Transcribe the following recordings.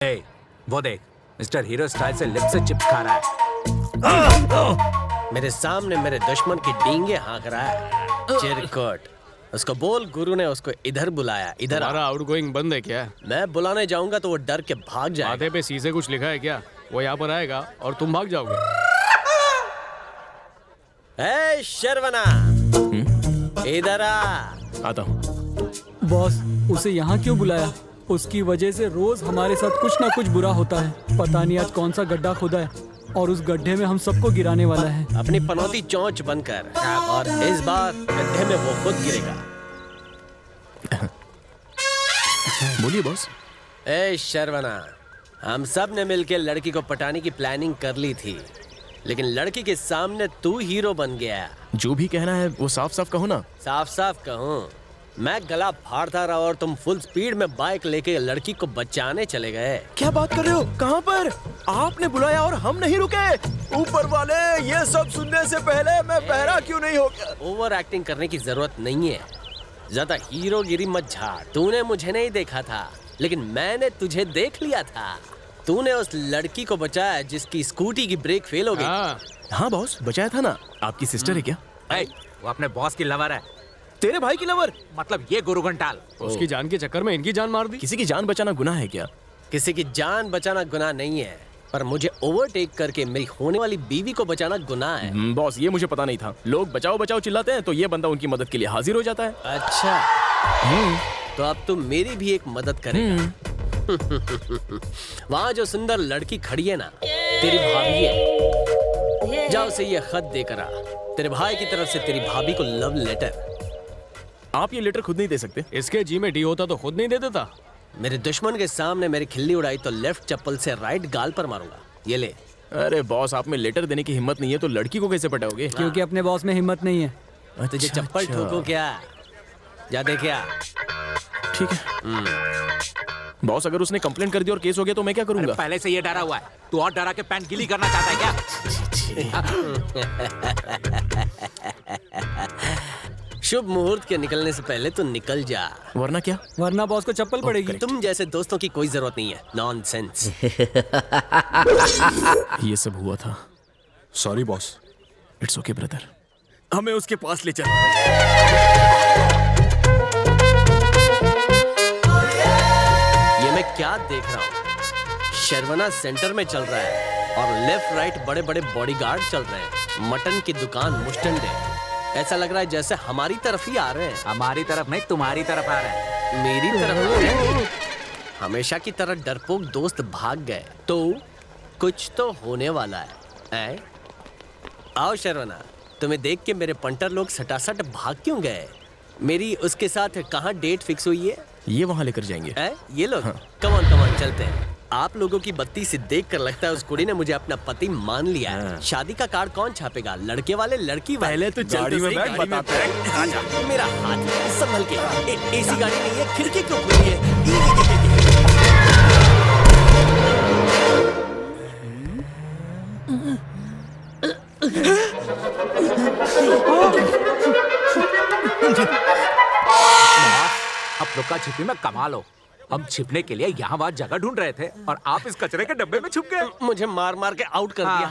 ए, वो देख mister hero style से लिप से चिपका रहा है। मेरे सामने मेरे दुश्मन की डींगे हाँक रहा है। चिरकुट, उसको बोल गुरु ने उसको इधर बुलाया। इधर हमारा आउटगोइंग बंद है क्या? मैं बुलाने जाऊंगा तो वो डर के भाग जाएगा। माथे पे सी से कुछ लिखा है क्या? वो यहाँ पर आएगा और तुम भाग जाओगे। ए शर्वना, इधर आ। आता हूँ। बॉस, उसे यहाँ क्यों बुलाया? उसकी वजह से रोज हमारे साथ कुछ ना कुछ बुरा होता है। पता नहीं आज कौन सा गड्ढा खोदा है और उस गड्ढे में हम सबको गिराने वाला है। अपनी पनौती चोंच बनकर, और इस बार गड्ढे में वो खुद गिरेगा। बोलिए बॉस। ए शर्वना, हम सब ने मिलकर लड़की को पटाने की प्लानिंग कर ली थी, लेकिन लड़की के सामने तू हीरो बन गया। जो भी कहना है वो साफ साफ कहो ना। साफ साफ कहूँ, मैं गला फाड़ता रहा और तुम फुल स्पीड में बाइक लेके लड़की को बचाने चले गए। क्या बात कर रहे हो? कहाँ पर? आपने बुलाया और हम नहीं रुके। ऊपर वाले, ये सब सुनने से पहले मैं बहरा क्यों नहीं हो गया? ओवर एक्टिंग करने की जरूरत नहीं है। ज्यादा हीरोगिरी मत झाड़। तूने मुझे नहीं देखा था, लेकिन मैंने तुझे देख लिया था। तूने उस लड़की को बचाया जिसकी स्कूटी की ब्रेक फेल हो गई। हाँ बॉस, बचाया था ना। आपकी सिस्टर है क्या? ए, वो अपने बॉस की लवर है। तेरे भाई की लवर? मतलब ये गुरु घंटाल। उसकी जान के चक्कर में इनकी जान मार दी। किसी की जान बचाना गुनाह है क्या? किसी की जान बचाना गुनाह नहीं है, पर मुझे ओवरटेक करके मेरी होने वाली बीवी को बचाना गुनाह है। बॉस, ये मुझे पता नहीं था। लोग बचाओ बचाओ चिल्लाते हैं तो ये बंदा उनकी मदद के लिए हाजिर हो जाता है। अच्छा, तो अब तुम मेरी भी एक मदद करेगा। वहाँ जो सुंदर लड़की खड़ी है ना, तेरी भाभी है। जा उसे ये खत देकर आ। तेरे भाई की तरफ से तेरी भाभी को लव लेटर। आप ये लेटर खुद नहीं दे सकते? इसके जी में डी होता तो खुद नहीं दे देता। मेरे दुश्मन के सामने मेरी खिल्ली उड़ाई तो लेफ्ट चप्पल से राइट गाल पर मारूंगा। ये ले। अरे बॉस, आप में लेटर देने की हिम्मत नहीं है तो लड़की को कैसे पटाओगे? क्योंकि अपने बॉस में हिम्मत नहीं है। तुझे चप्पल ठोकूं क्या? जा दे क्या? ठीक है बॉस, अगर उसने कंप्लेंट कर दी और केस हो गया तो मैं क्या करूंगा? पहले से ये डरा हुआ है। तू और डरा के पैंट गीली करना चाहता है क्या? शुभ मुहूर्त के निकलने से पहले तू निकल जा, वरना क्या? वरना बॉस को चप्पल पड़ेगी। तुम जैसे दोस्तों की कोई जरूरत नहीं है। नॉनसेंस। ये सब हुआ था। Sorry boss. It's okay brother. हमें उसके पास ले चल। ये मैं क्या देख रहा हूँ? शर्वना सेंटर में चल रहा है और लेफ्ट राइट बड़े बड़े बॉडीगार्ड चल रहे हैं। मटन की दुकान मुस्टंडे। ऐसा लग रहा है जैसे हमारी तरफ ही आ रहे हैं। हमारी तरफ नहीं, तुम्हारी तरफ आ रहा है। मेरी तरफ? हमेशा की तरह डरपोक दोस्त भाग गए तो कुछ तो होने वाला है। आओ शर्वना, तुम्हें देख के मेरे पंटर लोग सटासट भाग क्यों गए? मेरी उसके साथ कहाँ डेट फिक्स हुई है? ये वहाँ लेकर जाएंगे। ये लोग? कम ऑन चलते हैं। आप लोगों की बत्ती से देखकर लगता है उस कुड़ी ने मुझे अपना पति मान लिया है। शादी का कार्ड कौन छापेगा? लड़के वाले, लड़की वाले? पहले तो गाड़ी में बैठ, बताते हैं। आजा, मेरा हाथ संभल के। एसी गाड़ी नहीं है, खिड़की क्यों खुली है? अब लुका छिपी में कमाल हो। हम छिपने के लिए यहाँ वहाँ जगह ढूंढ रहे थे और आप इस कचरे के डब्बे में छुप गए। मुझे मार मार के आउट कर दिया,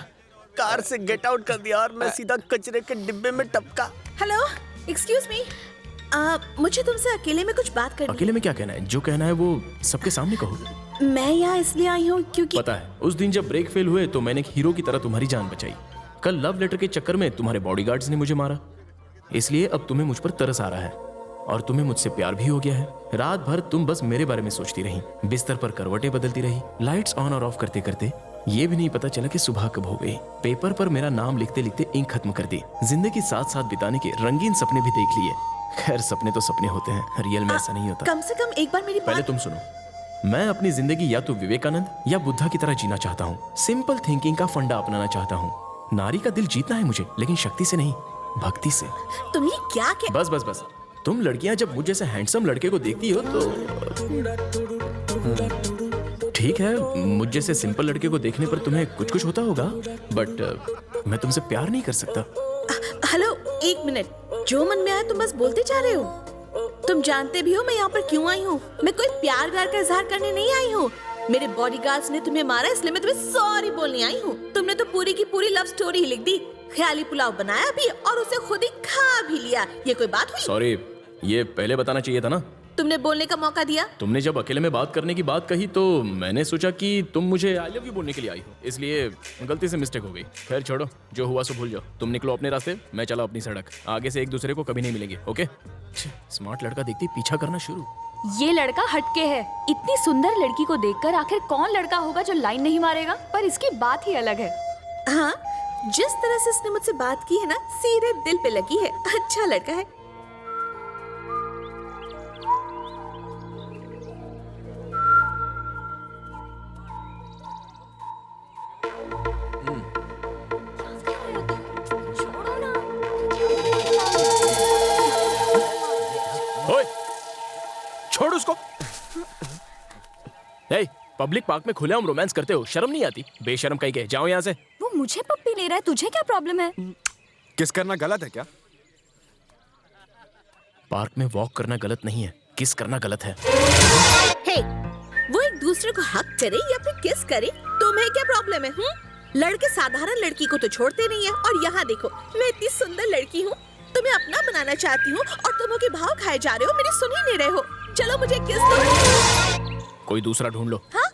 कार से गेट आउट कर दिया और मैं सीधा कचरे के डिब्बे में टपका। हेलो, एक्सक्यूज मी, मुझे तुमसे अकेले में कुछ बात करनी अकेले में क्या कहना है? जो कहना है वो सबके सामने कहो। है। मैं यहाँ इसलिए आई हूँ क्योंकि पता है, उस दिन जब ब्रेक फेल हुए तो मैंने एक हीरो की तरह तुम्हारी जान बचाई। कल लव लेटर के चक्कर में तुम्हारे बॉडीगार्ड्स ने मुझे मारा, इसलिए अब तुम्हें मुझ पर तरस आ रहा है और तुम्हें मुझसे प्यार भी हो गया है। रात भर तुम बस मेरे बारे में सोचती रही, बिस्तर पर करवटें बदलती रही, लाइट्स ऑन और ऑफ करते करते ये भी नहीं पता चला कि सुबह कब हो गई। पेपर पर मेरा नाम लिखते लिखते इंक खत्म कर दी। जिंदगी साथ साथ बिताने के रंगीन सपने भी देख लिए। खैर, सपने तो सपने होते हैं, रियल में ऐसा नहीं होता। कम से कम एक बार मेरी पहले बात। तुम सुनो। मैं अपनी जिंदगी या तो विवेकानंद या बुद्धा की तरह जीना चाहता हूँ। सिंपल थिंकिंग का फंडा अपनाना चाहता हूँ। नारी का दिल जीतना है मुझे, लेकिन शक्ति से नहीं, भक्ति से। तुम ये क्या कह? बस बस बस। तुम लड़कियां जब मुझ जैसे हैंडसम लड़के को देखती हो तो ठीक है, मुझ जैसे सिंपल लड़के को देखने पर तुम्हें कुछ कुछ होता होगा, बट मैं तुमसे प्यार नहीं कर सकता। हेलो, एक मिनट। जो मन में आया तुम बस बोलते जा रहे हो। तुम जानते भी हो मैं यहाँ पर क्यों आई हूँ। मैं कोई प्यार व्यार का इजहार करने नहीं आई हूँ। मेरे बॉडीगार्ड्स ने तुम्हें मारा इसलिए मैं तुम्हें सॉरी बोलने आई हूँ। तुमने तो पूरी की पूरी लव स्टोरी ही लिख दी। ख्याली पुलाव बनाया भी और उसे खुद ही खा भी लिया। ये कोई बात हुई? सॉरी, ये पहले बताना चाहिए था ना। तुमने बोलने का मौका दिया। तुमने जब अकेले में बात करने की बात कही तो मैंने सोचा कि तुम मुझे आई लव यू बोलने के लिए आई हो, इसलिए गलती से मिस्टेक हो गई। खैर छोड़ो, जो हुआ सो भूल जाओ। तुम निकलो अपने रास्ते, मैं चला अपनी सड़क। आगे से एक दूसरे को कभी नहीं मिलेंगे, ओके? स्मार्ट लड़का देखती पीछा करना शुरू। ये लड़का हटके है। इतनी सुंदर लड़की को देखकर आखिर कौन लड़का होगा जो लाइन नहीं मारेगा? पर इसकी बात ही अलग है। हाँ, जिस तरह से इसने मुझसे बात की है ना, सीधे दिल पे लगी है। अच्छा लड़का है। ओए, छोड़ उसको। हे, पब्लिक पार्क में खुलेआम रोमांस करते हो, शर्म नहीं आती? बेशर्म कहीं के, जाओ यहाँ से। वो मुझे पप्पी ले रहा है, तुझे क्या प्रॉब्लम है? किस करना गलत है क्या? पार्क में वॉक करना गलत नहीं है, किस करना गलत है। हे, वो एक दूसरे को हक करे या फिर किस करे, तुम्हें क्या प्रॉब्लम है? लड़के साधारण लड़की को तो छोड़ते नहीं है, और यहाँ देखो, मैं इतनी सुंदर लड़की हूँ, तुम्हें अपना बनाना चाहती हूँ और तुम के भाव खाए जा रहे हो, मेरी सुन ही नहीं रहे हो। चलो मुझे किस दो। कोई दूसरा ढूंढ लो। हाँ?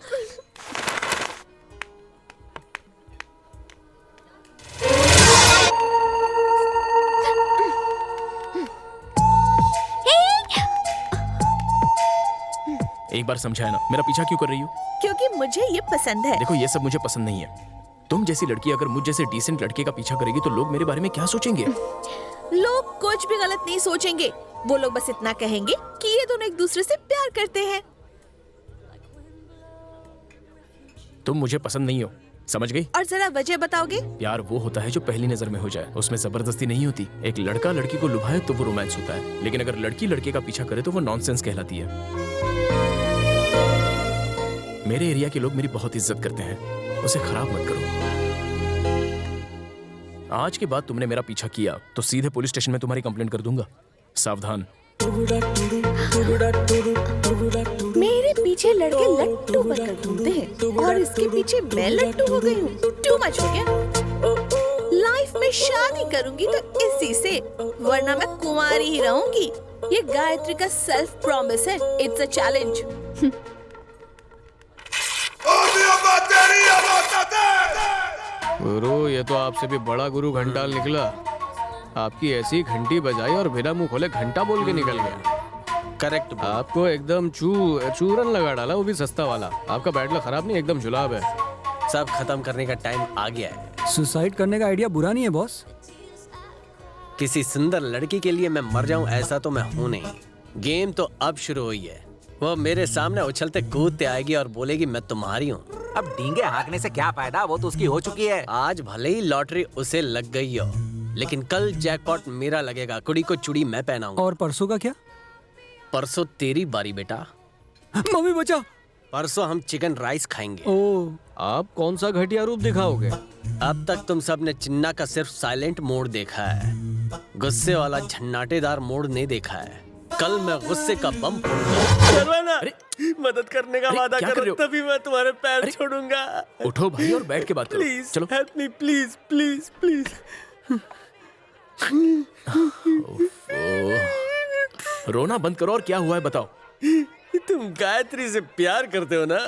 एक बार समझाया ना, मेरा पीछा क्यों कर रही हो? क्योंकि मुझे ये पसंद है। देखो, ये सब मुझे पसंद नहीं है। तुम जैसी लड़की अगर मुझ जैसे डिसेंट लड़के का पीछा करेगी तो लोग मेरे बारे में क्या सोचेंगे? लोग कुछ भी गलत नहीं सोचेंगे। वो लोग बस इतना कहेंगे कि ये दोनों एक दूसरे से प्यार करते हैं। तुम मुझे पसंद नहीं हो, समझ गई? और जरा वजह बताओगे? प्यार वो होता है जो पहली नजर में हो जाए, उसमें जबरदस्ती नहीं होती। एक लड़का लड़की को लुभाए तो वो रोमांस होता है, लेकिन अगर लड़की लड़के का पीछा करे तो वो नॉनसेंस कहलाती है। मेरे एरिया के लोग मेरी बहुत इज्जत करते हैं, उसे खराब मत करो। आज के बाद तुमने मेरा पीछा किया तो सीधे पुलिस स्टेशन में तुम्हारी कंप्लेंट कर दूंगा, सावधान। मेरे पीछे लड़के लट्टू बनकर घूमते हैं और इसके पीछे मैं लट्टू हो गई हूँ। टू मच हो गया। लाइफ में शादी करूंगी तो इसी से, वरना मैं कुंवारी ही रहूंगी। ये गायत्री का सेल्फ प्रॉमिस है। It's a challenge. गुरु, ये तो आपसे भी बड़ा गुरु घंटाल निकला। आपकी ऐसी घंटी बजाई और बिना मुंह खोले घंटा बोल के निकल गया। करेक्ट। आपको एकदम चूरन लगा डाला, वो भी सस्ता वाला। आपका बैड लक खराब नहीं, एकदम जुलाब है। सब खत्म करने का टाइम आ गया है। सुसाइड करने का आइडिया बुरा नहीं है बॉस। किसी सुंदर लड़की के लिए मैं मर जाऊं ऐसा तो मैं हूं नहीं। गेम तो अब शुरू हुई है। वो मेरे सामने उछलते कूदते आएगी और बोलेगी मैं तुम्हारी हूँ। अब डींगे हाँकने से क्या फायदा, वो तो उसकी हो चुकी है। आज भले ही लॉटरी उसे लग गई हो, लेकिन कल जैकपॉट मेरा लगेगा। कुड़ी को चूड़ी मैं पहनाऊंगा। और परसों का क्या? परसों तेरी बारी बेटा। मम्मी बचा। परसों हम चिकन राइस खाएंगे। ओ, आप कौन सा घटिया रूप दिखाओगे? अब तक तुम सब ने चिन्ना का सिर्फ साइलेंट मोड देखा है, गुस्से वाला झन्नाटेदार मोड नहीं देखा है। कल मैं गुस्से का बम फोड़ूंगा। मदद करने का वादा करो, तभी मैं तुम्हारे पैर छोड़ूंगा। उठो भाई और बैठ के बात करो। प्लीज चलो, help me, please please please. रोना बंद करो और क्या हुआ है बताओ। तुम गायत्री से प्यार करते हो ना?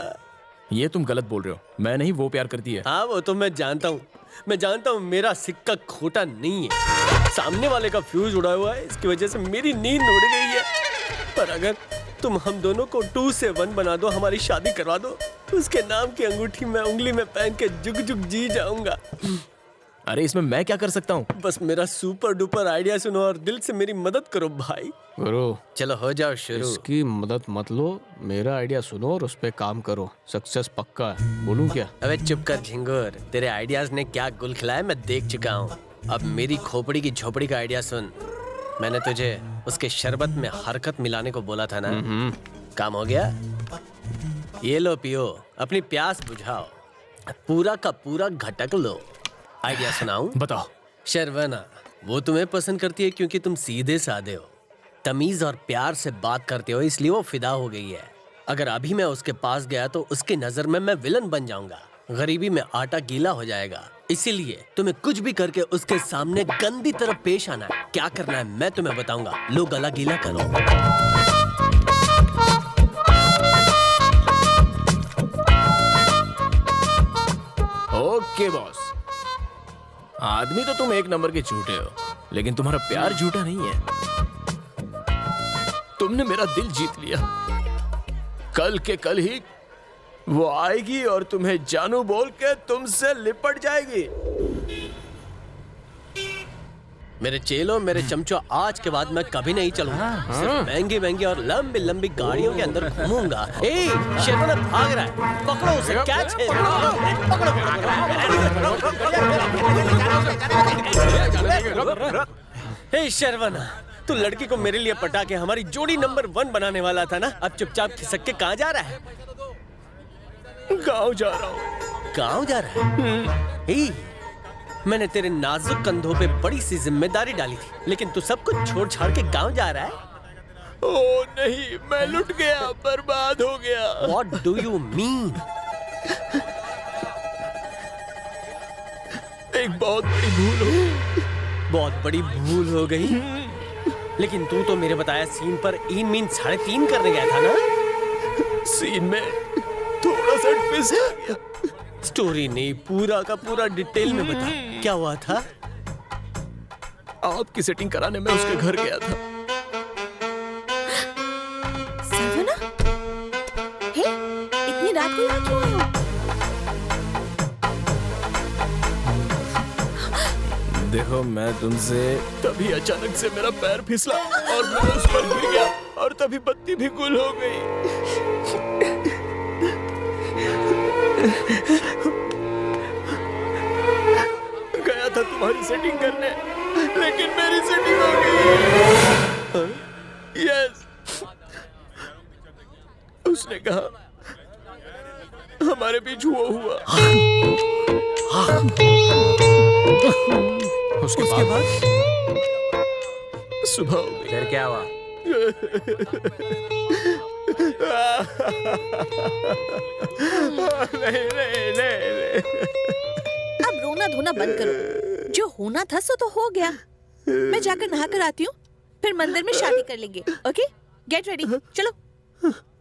ये तुम गलत बोल रहे हो। मैं नहीं, वो प्यार करती है। हाँ, वो तो मैं जानता हूँ। मैं जानता हूँ मेरा सिक्का खोटा नहीं है। सामने वाले का फ्यूज उड़ा हुआ है, इसकी वजह से मेरी नींद उड़ गई है। पर अगर तुम हम दोनों को 2 से 1 बना दो, हमारी शादी करवा दो, उसके नाम की अंगूठी मैं उंगली में पहन के जुग जुग जी जाऊंगा। अरे इसमें मैं क्या कर सकता हूँ? बस मेरा सुपर डुपर आइडिया सुनो और दिल से मेरी मदद करो भाई। गुरु, चलो हो जाओ शुरू। इसकी मदद मत लो, मेरा आइडिया सुनो और उस पे काम करो। सक्सेस पक्का है। बोलूं क्या? अबे चुप कर झिंगुर, तेरे आइडियाज ने क्या गुल खिलाया मैं देख चुका हूँ। अब मेरी खोपड़ी की झोपड़ी का आइडिया सुन। मैंने तुझे उसके शरबत में हरकत मिलाने को बोला था ना? काम हो गया? ये लो पियो, अपनी प्यास बुझाओ, पूरा का पूरा घटक लो। आइडिया सुनाऊं? बताओ। शर्वना, वो तुम्हें पसंद करती है क्योंकि तुम सीधे साधे हो, तमीज और प्यार से बात करते हो, इसलिए वो फिदा हो गई है। अगर अभी मैं उसके पास गया तो उसकी नजर में मैं विलन बन जाऊंगा, गरीबी में आटा गीला हो जाएगा। इसीलिए तुम्हें कुछ भी करके उसके सामने गंदी तरह पेश आना है। क्या करना है मैं तुम्हें बताऊंगा। लो गला गीला करो। ओके बॉस, आदमी तो तुम एक नंबर के झूठे हो, लेकिन तुम्हारा प्यार झूठा नहीं है। तुमने मेरा दिल जीत लिया। कल के कल ही वो आएगी और तुम्हें जानू बोल के तुमसे लिपट जाएगी। मेरे चेलों, मेरे चमचों, आज के बाद मैं कभी नहीं चलूंगा। सिर्फ महंगी महंगी और लंबी लंबी गाड़ियों के अंदर घूमूंगा। ए, शेरवाना भाग रहा है, पकड़ो उसे, कैच है। हे शेरवाना, तू लड़की को मेरे लिए पटा के हमारी जोड़ी नंबर 1 बनाने वाला था ना। अब चुपचाप खिसक के कहाँ जा रहा है? गाँव जा रहा हूँ। गाँव जा रहा है? मैंने तेरे नाजुक कंधों पे बड़ी सी जिम्मेदारी डाली थी, लेकिन तू सब कुछ छोड़ छाड़ के गांव जा रहा है। ओ नहीं, मैं लुट गया, बर्बाद हो गया। What do you mean? एक बहुत बड़ी भूल हो गई। बहुत बड़ी भूल हो गई। लेकिन तू तो मेरे बताया सीन पर इन मीन 3.5 करने गया था ना। सीन में थोड़ा सा ट्विस्ट आ गया। स्टोरी नहीं, पूरा का पूरा डिटेल में बता, क्या हुआ था? आपकी सेटिंग कराने में उसके घर गया था। सरवना? हे, इतनी रात को यहाँ क्यों आए हो? देखो, मैं तुमसे तभी अचानक से मेरा पैर फिसला और मैं उस पर गिर गया और तभी बत्ती भी गुल हो गई। गया था तुम्हारी सेटिंग करने, लेकिन मेरी सेटिंग हो गई। यस, उसने कहा हमारे बीच वो हुआ। उसके बाद सुबह हो गई। फिर क्या हुआ? नहीं। अब रोना धोना बंद करो। जो होना था सो तो हो गया। मैं जाकर नहा कर आती हूँ, फिर मंदिर में शादी कर लेंगे। ओके, गेट रेडी, चलो।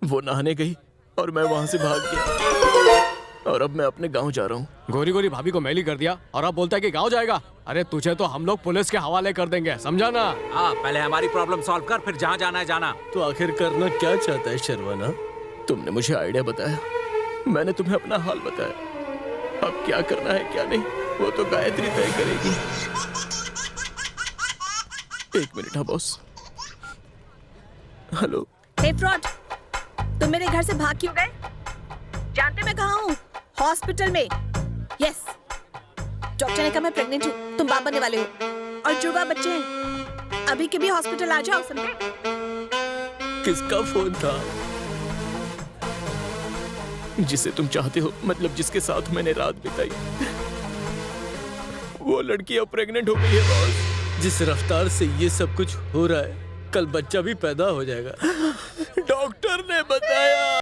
वो नहाने गई और मैं वहां से भाग गया और अब मैं अपने गांव जा रहा हूँ। गोरी गोरी भाभी को मैली कर दिया और अब बोलता है कि गांव जाएगा। अरे तुझे तो हम लोग पुलिस के हवाले कर देंगे, समझा ना? पहले हमारी प्रॉब्लम सॉल्व कर, फिर जहाँ जाना है जाना। तो आखिर करना क्या चाहता है शर्वाना? तुमने मुझे आइडिया बताया, मैंने तुम्हें अपना हाल बताया। अब क्या करना है क्या नहीं, वो तो गायत्री तय करेगी। 1 मिनट। हाँ बॉस। हेलो। हे फ्रॉड, तुम मेरे घर से भाग क्यों गए? जानते मैं कहाँ हूँ? हॉस्पिटल में। यस, डॉक्टर ने कहा मैं प्रेग्नेंट हूँ, तुम बाप बनने वाले हो और जुड़वा बच्चे हैं। अभी के भी हॉस्पिटल आ जाओ, समझे? किसका फोन था? जिसे तुम चाहते हो, मतलब जिसके साथ मैंने रात बिताई। वो लड़की अब प्रेग्नेंट हो गई है बॉस। जिस रफ्तार से ये सब कुछ हो रहा है, कल बच्चा भी पैदा हो जाएगा। डॉक्टर ने बताया।